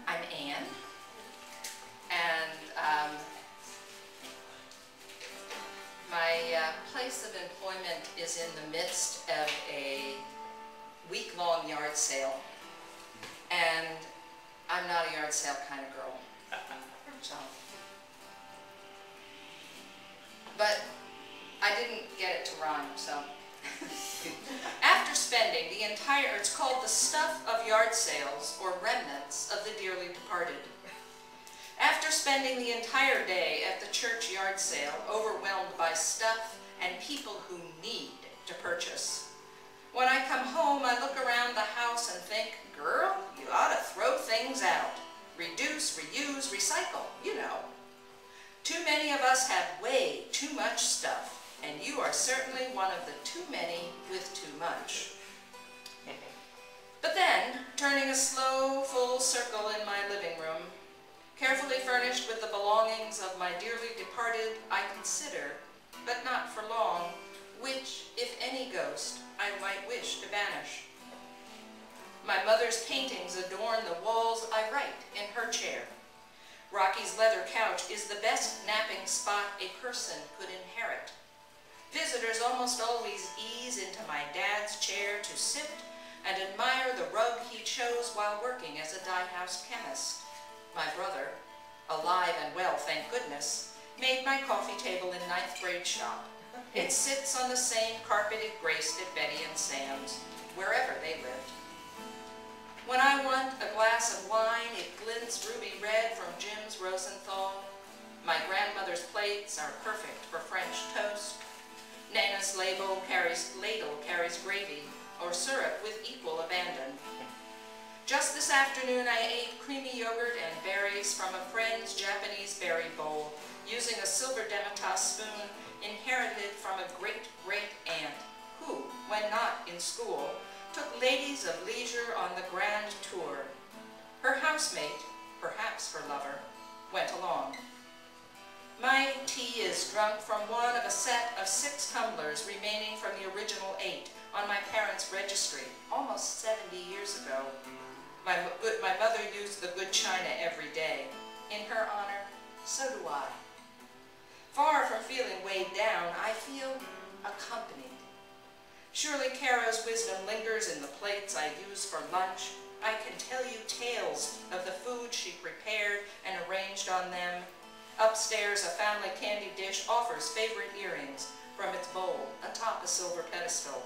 I'm Anne, and my place of employment is in the midst of a week-long yard sale, and I'm not a yard sale kind of girl. So. But I didn't get it to rhyme, so. After spending the entire, it's called the stuff of yard sales, or remnants of the dearly departed. After spending the entire day at the church yard sale, overwhelmed by stuff and people who need to purchase, when I come home, I look around the house and think, girl, you ought to throw things out. Reduce, reuse, recycle, you know. Too many of us have way too much stuff. And you are certainly one of the too many with too much. But then, turning a slow, full circle in my living room, carefully furnished with the belongings of my dearly departed, I consider, but not for long, which, if any ghost, I might wish to banish. My mother's paintings adorn the walls I write in her chair. Rocky's leather couch is the best napping spot a person could inherit. Visitors almost always ease into my dad's chair to sit and admire the rug he chose while working as a dye-house chemist. My brother, alive and well, thank goodness, made my coffee table in 9th grade shop. It sits on the same carpet it graced at Betty and Sam's, wherever they lived. When I want a glass of wine, it glints ruby red from Jim's Rosenthal. My grandmother's plates are perfect for French toast. Nana's ladle carries gravy or syrup with equal abandon. Just this afternoon I ate creamy yogurt and berries from a friend's Japanese berry bowl using a silver Demitasse spoon inherited from a great-great-aunt who, when not in school, took ladies of leisure on the grand tour. Her housemate, perhaps her lover, went along. My tea is drunk from one of a set of 6 tumblers remaining from the original 8 on my parents' registry almost 70 years ago. My mother used the good china every day. In her honor, so do I. Far from feeling weighed down, I feel accompanied. Surely Caro's wisdom lingers in the plates I use for lunch. I can tell you tales of the food she prepared and arranged on them. Upstairs, a family candy dish offers favorite earrings from its bowl atop a silver pedestal.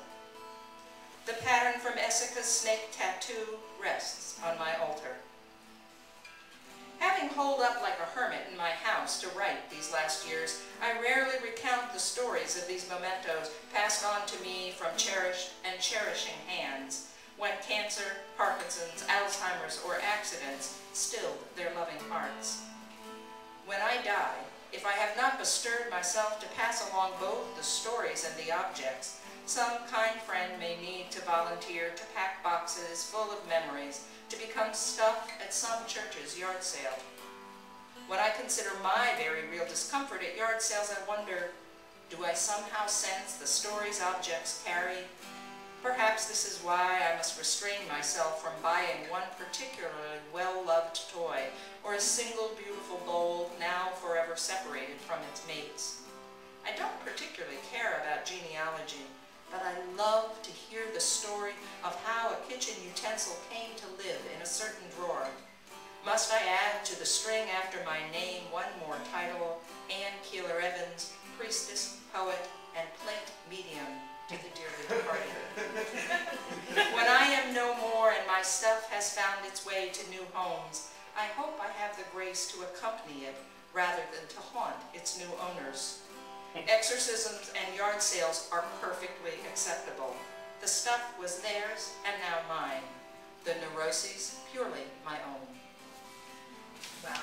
The pattern from Essica's snake tattoo rests on my altar. Having holed up like a hermit in my house to write these last years, I rarely recount the stories of these mementos passed on to me from cherished and cherishing hands when cancer, Parkinson's, Alzheimer's, or accidents stilled their loving hearts. When I die, if I have not bestirred myself to pass along both the stories and the objects, some kind friend may need to volunteer to pack boxes full of memories to become stuff at some church's yard sale. When I consider my very real discomfort at yard sales, I wonder, do I somehow sense the stories objects carry? Perhaps this is why I must restrain myself from buying one particularly well-loved toy or a single beautiful bowl now forever separated from its mates. I don't particularly care about genealogy, but I love to hear the story of how a kitchen utensil came to live in a certain drawer. Must I add to the string after my name one more title, Anne Keeler Evans, priestess, poet, and plate medium to the dearly departed. When I am no more and my stuff has found its way to new homes, I hope I have the grace to accompany it rather than to haunt its new owners. Exorcisms and yard sales are perfectly acceptable. The stuff was theirs and now mine. The neuroses purely my own. Wow.